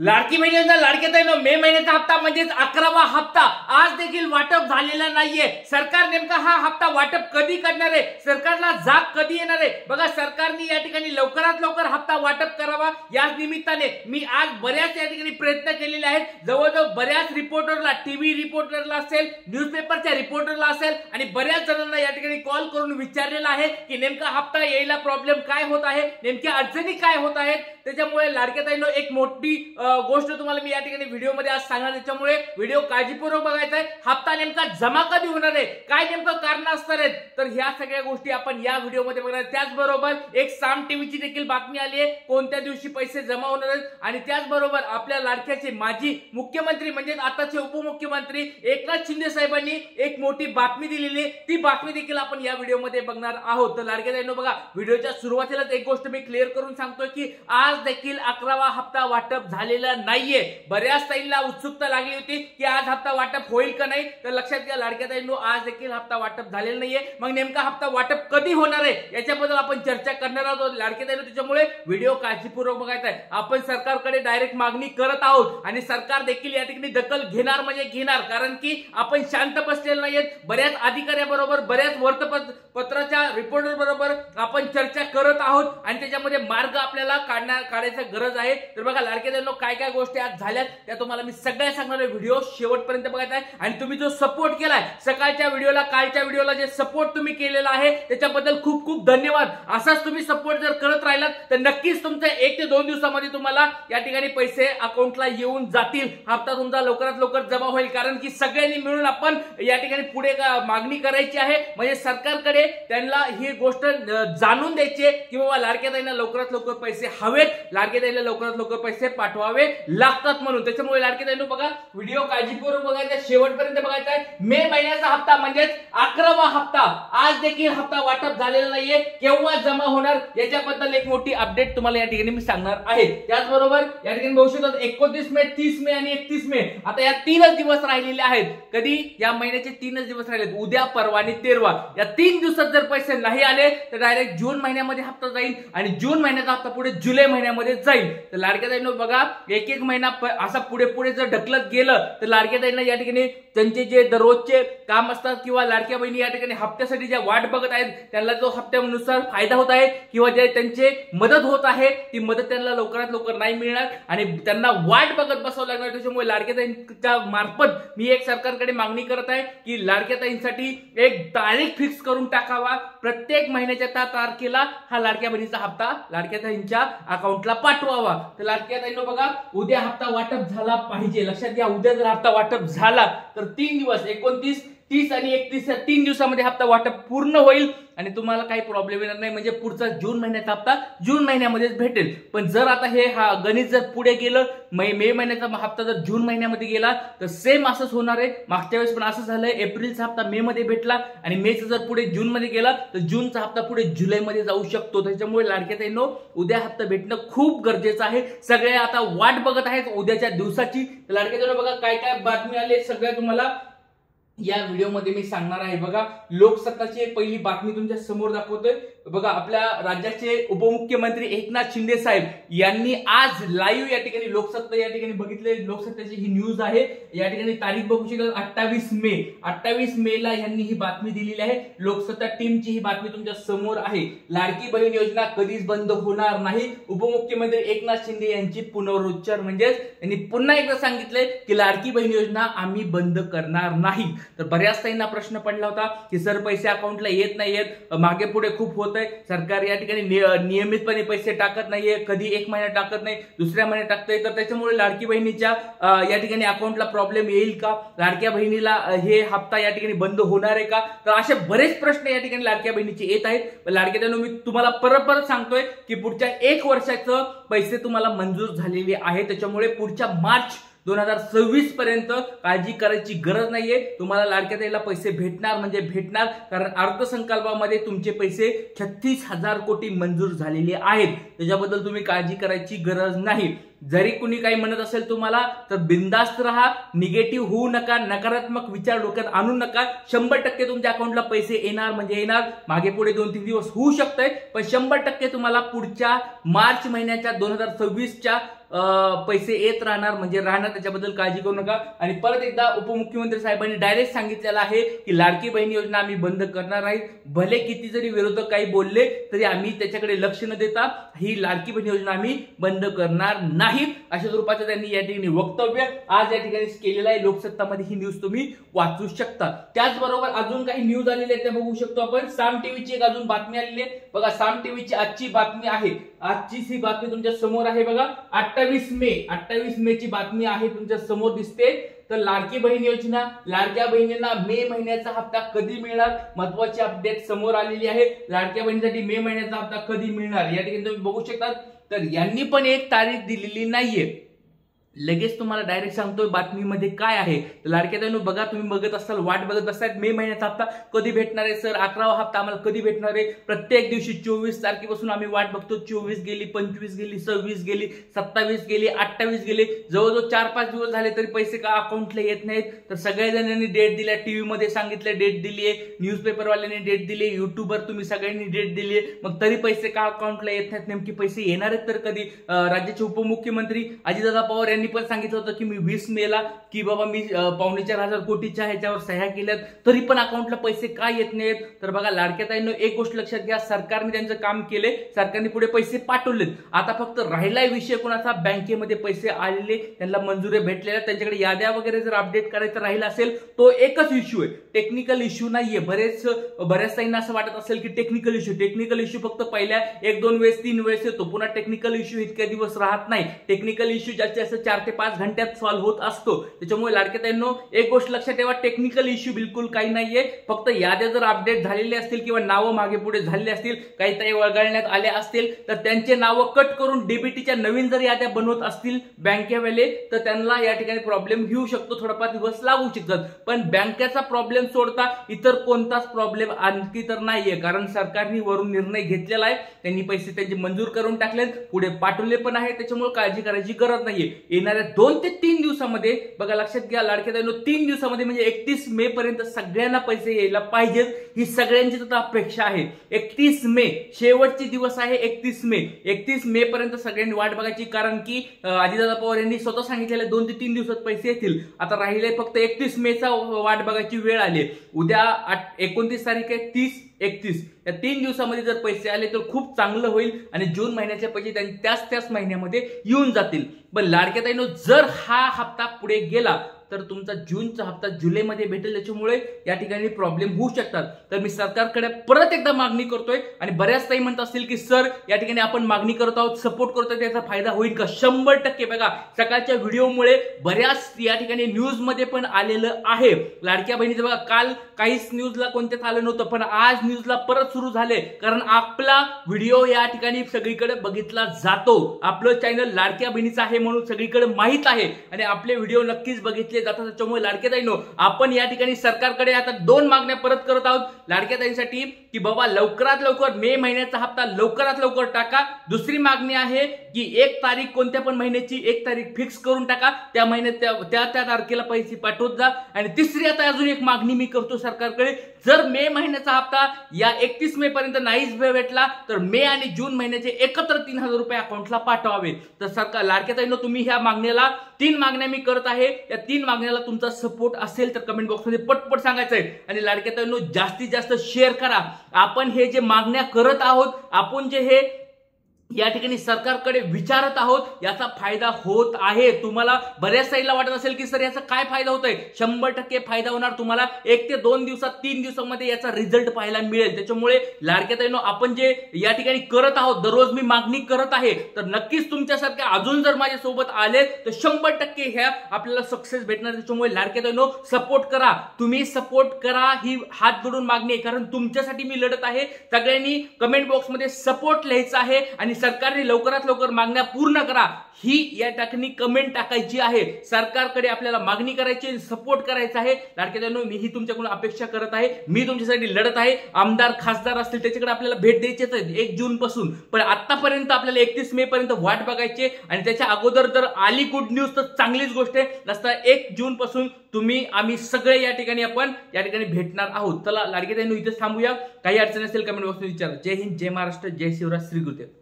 लाडकी बहिणींना लाडक्या ताईंनो मे महिन्याचा हप्ता म्हणजेच 11वा हप्ता आज देखील वाटप झालेला नाहीये। सरकार नेमका हा हप्ता वाटप कधी करणार आहे, सरकारला जाग कधी येणार आहे? बघा, सरकारने या ठिकाणी लवकरात लवकर हप्ता वाटप करावा या निमित्ताने मी आज बऱ्याच या ठिकाणी प्रयत्न केलेले आहेत। जवळजवळ बऱ्याच रिपोर्टरला, टीव्ही रिपोर्टरला असेल, न्यूजपेपरच्या रिपोर्टरला असेल आणि बऱ्याच जणांना या ठिकाणी कॉल करून विचारलेला आहे की नेमका हप्ता यायला प्रॉब्लेम काय होत आहे, नेमक्या अडचणी काय होत आहेत। त्याच्यामुळे लाडक्या ताईंनो एक मोठी गोष्ट तुम्हाला मी या ठिकाणी व्हिडिओ मध्ये आज सांगणार, त्याच्यामुळे व्हिडिओ काळजीपूर्वक बघायचा आहे। हप्ता नेमका जमा कधी होणार आहे, काय नेमकं कारण असणार आहे, तर ह्या सगळ्या गोष्टी आपण या व्हिडिओ मध्ये बघणार। त्याचबरोबर एक साम टीव्हीची देखील बातमी आली आहे कोणत्या दिवशी पैसे जमा होणार आहेत आणि त्याचबरोबर आपल्या लाडक्याचे माजी मुख्यमंत्री म्हणजे आताचे उपमुख्यमंत्री एकनाथ शिंदे साहेबांनी एक मोठी बातमी दिलेली, ती बातमी देखील आपण या व्हिडिओ मध्ये बघणार आहोत। तर लाडक्या ताईंनो बघा, व्हिडिओच्या सुरुवातीलाच एक गोष्ट मी क्लिअर करून सांगतोय की आज देखील 11वा हप्ता वाटप झालेला नाहीये। बऱ्याच ताईंना उत्सुकता लागली होती की आज हप्ता वाटप होईल का नाही, तर लक्षात घ्या लाडक्या ताईंनो आज देखील हप्ता वाटप झालेला नाहीये। मग नेमका हप्ता वाटप कधी होणार आहे याच्याबद्दल आपण चर्चा करणार आहोत लाडक्या ताईंनो, त्याच्यामुळे व्हिडिओ काळजीपूर्वक बघायचा आहे। आपण सरकारकडे डायरेक्ट मागणी करत आहोत आणि सरकार देखील या ठिकाणी दखल घेणार म्हणजे घेणार, कारण की आपण शांत बसलेले नाहीत। बऱ्याच अधिकाऱ्याबरोबर, बऱ्याच वर्तपत्राच्या रिपोर्टर बरोबर आपण चर्चा करत आहोत आणि त्याच्यामध्ये मार्ग आपल्याला काढायची गरज आहे। तर बघा लाडक्या ताईंनो काय काय गोष्टी आज झाल्यात त्या तुम्हाला मी सगळ्या सांगणार आहे। व्हिडिओ शेवटपर्यंत बघायचा आहे आणि तुम्ही जो सपोर्ट केलाय सकाळच्या व्हिडिओला, कालच्या व्हिडिओला जे सपोर्ट तुम्ही केलेला आहे त्याच्याबद्दल खूप खूप धन्यवाद। असाच तुम्ही सपोर्ट जर करत राहिलात तर नक्कीच तुमच्या 1 ते 2 दिवसामध्ये तुम्हाला या ठिकाणी पैसे अकाउंटला येऊन जातील। हप्ता तुमचा लवकरात लवकर जमा होईल, कारण की सगळ्यांनी मिळून आपण या ठिकाणी पुढे मागणी करायची आहे, म्हणजे सरकारकडे त्यांना ही गोष्ट जाणून द्यायची की बाबा लाडक्या ताईंना लवकरात लवकर पैसे हवेत, लाडक्या ताईंना लवकरात लवकर पैसे पाठवावे लागतात म्हणून। त्याच्यामुळे लाडक्या ताईंनो बघा, व्हिडिओ काळजीपूर्वक बघायचा, शेवटपर्यंत बघायचा आहे। मे महिन्याचा हप्ता म्हणजेच 11वा हप्ता आज देखील हप्ता वाटप झालेला नाहीये, केव्हा जमा होणार याच्याबद्दल एक मोठी अपडेट तुम्हाला या ठिकाणी मी सांगणार आहे। त्याचबरोबर या ठिकाणी बघू शकता 29 मे, 30 मे आणि 31 मे आता या 3च दिवस राहिलेले आहेत। कधी या महिन्याचे 3च दिवस राहिलेत, उद्या, परवा आणि 13वा। या 3 दिवसात जर पैसे नाही आले तर डायरेक्ट जून महिन्यामध्ये हप्ता जाईल आणि जून महिन्याचा हप्ता पुढे जुलै महिन्यामध्ये जाईल। तर लाडक्या ताईंनो बघा, एक एक महिना असा पुढे पुढे जर ढकलत गेलं तर लाडक्या ताईंना या ठिकाणी त्यांचे जे दररोजचे काम असतात किंवा लाडक्या बहिणी या ठिकाणी हप्त्यासाठी ज्या वाट बघत आहेत त्यांना जो हप्त्यानुसार फायदा होत आहे किंवा जे त्यांचे मदत होत आहे ती मदत त्यांना लवकरात लवकर नाही मिळणार आणि त्यांना वाट बघत बसावं लागणार। त्याच्यामुळे लाडक्या ताईंच्या मार्फत मी एक सरकारकडे मागणी करत आहे की लाडक्या ताईंसाठी एक तारीख फिक्स करून टाकावा, प्रत्येक महिन्याच्या त्या तारखेला हा लाडक्या बहिणीचा हप्ता लाडक्या ताईंच्या अकाउंटला पाठवावा। तर लाडक्या ताईंनो बघा, उद्या हप्ता वाटप झाला पाहिजे, लक्षात घ्या। उद्या जर हप्ता वाटप झाला तर 3 दिवस 29, 30 आणि 31 या 3 दिवसामध्ये हप्ता वाटप पूर्ण होईल आणि तुम्हाला काही प्रॉब्लेम येणार नाही, म्हणजे पुढचा जून महिन्याचा हप्ता जून महिन्यामध्येच भेटेल। पण जर आता हे गणित जर पुढे गेलं, मे महिन्याचा हप्ता जर जून महिन्यामध्ये गेला तर सेम असंच होणार आहे। मागच्या वेळेस पण असं झालंय, एप्रिलचा हप्ता मे मध्ये भेटला आणि मेचा जर पुढे जून मध्ये गेला तर जूनचा हप्ता पुढे जुलै मध्ये जाऊ शकतो। त्याच्यामुळे लाडक्या ताईंनो उद्या हप्ता भेटणं खूप गरजेचं आहे। सगळे आता वाट बघत आहेत उद्याच्या दिवसाची। तर लाडक्या ताईंनो बघा, काय काय बातमी आली सगळ्या तुम्हाला या व्हिडिओ मध्ये मी सांगणार आहे। बघा, लोकसत्ताची एक पहिली बातमी तुमच्या समोर दाखवतोय। बघा, आपल्या राज्याचे उपमुख्यमंत्री एकनाथ शिंदे साहेब यांनी आज लाईव्ह या ठिकाणी लोकसत्ता या ठिकाणी बघितले, लोकसत्ताची ही न्यूज आहे। या ठिकाणी तारीख बघू शकता 28 मे, 28 मे ला यांनी ही बातमी दिलेली आहे। लोकसत्ता टीमची ही बातमी तुमच्या समोर आहे। लाडकी बहीण योजना कधीच बंद होणार नाही, उपमुख्यमंत्री एकनाथ शिंदे यांची पुनरुच्चार, म्हणजे त्यांनी पुन्हा एकदा सांगितलंय की लाडकी बहीण योजना आम्ही बंद करणार नाही। तर बऱ्याच ताईंना प्रश्न पडला होता की सर पैसे अकाउंटला येत नाहीयेत, मागे पुढे खूप होत आहे, सरकार या ठिकाणी नियमितपणे पैसे टाकत नाहीये, कधी एक महिना टाकत नाही, दुसऱ्या महिन्यात टाकतंय, तर त्याच्यामुळे लाडकी बहिणीच्या या ठिकाणी अकाउंटला प्रॉब्लेम येईल का, लाडक्या बहिणीला हे हप्ता या ठिकाणी बंद होणार आहे का, तर असे बरेच प्रश्न या ठिकाणी लाडक्या बहिणीचे येत आहेत। लाडक्या ताईंनो मी तुम्हाला परत सांगतोय की पुढच्या 1 वर्षाचं पैसे तुम्हाला मंजूर झालेले आहे, त्याच्यामुळे पुढच्या मार्च 2026 पर्यंत काळजी करायची गरज नाहीये। तुम्हाला लाडक्या ताईला पैसे भेटणार म्हणजे भेटणार, कारण अर्थसंकल्पामध्ये तुमचे पैसे 36,000 कोटी मंजूर झालेले आहेत, त्याच्याबद्दल तुम्ही काळजी करायची गरज नाही। जरी कुणी काही म्हणत असेल तुम्हाला तर बिंदास्त राहा, निगेटिव्ह होऊ नका, नकारात्मक विचार डोक्यात आणू नका। 100% तुमच्या अकाउंटला पैसे येणार म्हणजे येणार, मागे पुढे 2-3 दिवस होऊ शकतंय, पण 100% तुम्हाला पुढच्या मार्च महिन्याच्या 2026च्या पैसे येत राहणार म्हणजे राहणार, त्याच्याबद्दल काळजी करू नका। आणि परत एकदा उपमुख्यमंत्री साहेबांनी डायरेक्ट सांगितलेलं आहे की लाडकी बहीण योजना आम्ही बंद करणार नाही, भले किती जरी विरोधक काही बोलले तरी आम्ही त्याच्याकडे लक्ष न देता ही लाडकी बहीण योजना आम्ही बंद करणार नाही, अशा स्वरूपाचं त्यांनी या ठिकाणी वक्तव्य आज या ठिकाणी केलेलं आहे। लोकसत्तामध्ये ही न्यूज तुम्ही वाचू शकता। त्याचबरोबर अजून काही न्यूज आलेले आहेत ते बघू शकतो आपण। साम टीव्हीची एक अजून बातमी आलेली आहे बघा, साम टीव्हीची आजची बातमी आहे, आजची ही बातमी तुमच्या समोर आहे बघा, 28 मे ची बातमी आहे, तुमच्या समोर दिसते। तर लाडकी बहीण योजना, लाडक्या बहिणींना मे महिन्याचा हप्ता कधी मिळणार, महत्वाची अपडेट समोर आलेली आहे। लाडक्या बहिणीसाठी मे महिन्याचा हप्ता कधी मिळणार या ठिकाणी तुम्ही बघू शकता। तर यांनी पण एक तारीख दिलेली नाहीये, लगेच तुम्हाला डायरेक्ट सांगतोय बातमीमध्ये काय आहे। लाडक्या बहिणींनो बघा, तुम्ही बघत असाल, वाट बघत असतात मे महिन्याचा हप्ता कधी भेटणार आहे सर, 11वा हप्ता आम्हाला कधी भेटणार आहे। प्रत्येक दिवशी 24 तारखेपासून आम्ही वाट बघतो, 24 गेली, 25 गेली, 26 गेली, 27 गेली, 28 गेली, जवळजवळ 4-5 दिवस झाले तरी पैसे का अकाउंटला येत नाहीत। तर सगळ्याजणांनी डेट दिल्या, टीव्ही मध्ये सांगितलं डेट दिली आहे, न्यूजपेपरवाल्यांनी डेट दिली, युट्यूबवर तुम्ही सगळ्यांनी डेट दिली आहे, मग तरी पैसे का अकाउंटला येत नाहीत, नेमके पैसे येणार आहेत तर कधी। राज्याचे उपमुख्यमंत्री अजितदादा पवार पण सांगितलं होतं की मी 20 मेला की बाबा मी 4.25 कोटीच्या ह्याच्यावर सह्या केल्यात, तरी पण अकाउंटला पैसे का येत नाहीत। तर बघा लाडक्या ताईंनो एक गोष्ट लक्षात घ्या, सरकारने त्यांचं काम केले, सरकारने पुढे पैसे पाठवलेत, आता फक्त राहिलाय विषय कोणाचा, बँकेमध्ये पैसे आलेले, त्यांना मंजुरी भेटलेल्या, त्यांच्याकडे याद्या वगैरे जर अपडेट करायचं राहिला असेल तो एकच इश्यू आहे, टेक्निकल इश्यू नाहीये। बऱ्याच ताईंना असं वाटत असेल की टेक्निकल इश्यू फक्त पहिल्या 1-2 वेळेस 3 वेळेस येतो, पुन्हा टेक्निकल इश्यू इतके दिवस राहत नाही। टेक्निकल इश्यू जास्तीत जास्त 4 ते 5 घंट्यात सॉल्व्ह होत असतो। त्याच्यामुळे लाडक्या ताईंनो एक गोष्ट लक्षात ठेवा, टेक्निकल इश्यू बिलकुल काही नाहीये, फक्त याद्या जर अपडेट झालेले असतील किंवा नावं मागे पुढे झालेले असतील, काही ताई वगळण्यात आले असतील तर त्यांचे नावं कट करून डीबीटीच्या नवीन जर याद्या बनवत असतील बँकेवाले तर त्यांना या ठिकाणी प्रॉब्लेम घेऊ शकतो, थोडाफार दिवस लागू शकतात। पण बँकेचा प्रॉब्लेम सोडता इतर कोणताच प्रॉब्लेम आणखी तर नाहीये, कारण सरकारने वरून निर्णय घेतलेला आहे, त्यांनी पैसे त्यांचे मंजूर करून टाकलेत, पुढे पाठवले पण आहे, त्याच्यामुळे काळजी करायची गरज नाहीये। येणाऱ्या 2 ते 3 दिवसामध्ये बघा लक्षात घ्या लाडक्या ताईंनो, 3 दिवसामध्ये म्हणजे 31 मे पर्यंत सगळ्यांना पैसे यायला पाहिजेत, ही सगळ्यांची अपेक्षा आहे। 31 मे शेवटचे दिवस आहे, 31 मे पर्यंत सगळ्यांनी वाट बघायची, कारण की अजितदादा पवार यांनी स्वतः सांगितलेलं 2 ते 3 दिवसात पैसे येतील। आता राहिले फक्त 31 मेचा वाट बघायची वेळ आली, उद्या 29 तारीख आहे, 30-31 या 3 दिवसामध्ये जर पैसे आले तर खूप चांगलं होईल आणि जून महिन्याचे पैसे त्याच महिन्यामध्ये येऊन जातील। पण लाडक्या ताईंनो जर हा हप्ता पुढे गेला तर तुमचा जूनचा हप्ता जुलैमध्ये भेटेल, त्याच्यामुळे या ठिकाणी प्रॉब्लेम होऊ शकतात। तर मी सरकारकडे परत एकदा मागणी करतोय, आणि बऱ्याच ताई म्हणत असतील की सर या ठिकाणी आपण मागणी करत आहोत, सपोर्ट करतोय, त्याचा फायदा होईल का? 100% बघा, सकाळच्या व्हिडिओमुळे बऱ्याच या ठिकाणी न्यूज मध्ये पण आलेलं आहे लाडक्या बहिणीचं। बघा काल काहीच न्यूजला कोणत्याच आलं नव्हतं, पण आज न्यूजला परत सुरू झाले, कारण आपला व्हिडिओ या ठिकाणी सगळीकडे बघितला जातो, आपलं चॅनल लाडक्या बहिणीचं आहे म्हणून सगळीकडे माहित आहे, आणि आपले व्हिडिओ नक्कीच बघितले जातात। त्याच्यामुळे लाडक्या ताईंनो आपण या ठिकाणी सरकारकडे आता 2 मागण्या परत करत आहोत लाडक्या ताईंसाठी की बाबा लवकरात लवकर मे महिन्याचा हप्ता लवकरात लवकर टाका। दुसरी मागणी आहे की 1 तारीख कोणत्या पण महिन्याची 1 तारीख फिक्स करून टाका, त्या महिन्यात त्या तारखेला पैसे पाठवत जा। आणि तिसरी आता अजून एक मागणी मी करतो सरकारकडे, जर मे महिन्याचा हप्ता या 31 मे पर्यंत नाहीच भेटला तर मे आणि जून महिन्याचे एकत्र 3000 रुपये अकाउंटला पाठवावे। तर सरकार लाडक्या ताईंनो तुम्ही ह्या मागण्याला 3 मागण्या मी करत आहे, या 3 मागण्याला तुमचा सपोर्ट असेल तर कमेंट बॉक्समध्ये पटपट सांगायचंय। आणि लाडक्या ताईंनो जास्तीत जास्त शेअर करा, आपण हे जे मागण्या करत आहोत, आपण जे हे या ठिकाणी सरकारकडे विचारत आहोत याचा फायदा होत आहे। तुम्हाला बऱ्याच साईडला वाटत असेल की सर याचा काय फायदा होतोय, 100% फायदा होणार तुम्हाला। 1 ते 2 दिवसात 3 दिवसामध्ये याचा रिझल्ट पाहायला मिळेल। त्याच्यामुळे लाडक्या ताईंनो आपण जे या ठिकाणी करत आहोत, दररोज मी मागणी करत आहे, तर नक्कीच तुमच्यासारखे अजून जर माझ्या सोबत आले तर 100% ह्या आपल्याला सक्सेस भेटणार। त्याच्यामुळे लाडक्या ताईंनो सपोर्ट करा, तुम्ही सपोर्ट करा, ही हात जोडून मागणी आहे, कारण तुमच्यासाठी मी लढत आहे। सगळ्यांनी कमेंट बॉक्समध्ये सपोर्ट लिहायचं आहे आणि सरकारने लवकरात लवकर मागण्या पूर्ण करा ही या ठिकाणी कमेंट टाकायची आहे। सरकारकडे आपल्याला मागणी करायची, सपोर्ट करायचा आहे। लाडक्या ताईंनो मी ही तुमच्याकडून अपेक्षा करत आहे, मी तुमच्यासाठी लढत आहे। आमदार खासदार असतील त्याच्याकडे आपल्याला भेट द्यायचीच आहे 1 जून पासून, पण आतापर्यंत आपल्याला 31 मे पर्यंत वाट बघायची, आणि त्याच्या अगोदर जर आली गुड न्यूज तर चांगलीच गोष्ट आहे, नसता 1 जून पासून तुम्ही आम्ही सगळे या ठिकाणी आपण या ठिकाणी भेटणार आहोत। चला लाडक्या ताईंनो इथे थांबूया, काही अडचण असेल कमेंट बॉक्समध्ये विचारा। जय हिंद, जय महाराष्ट्र, जय शिवराज, श्री गुरुदेव।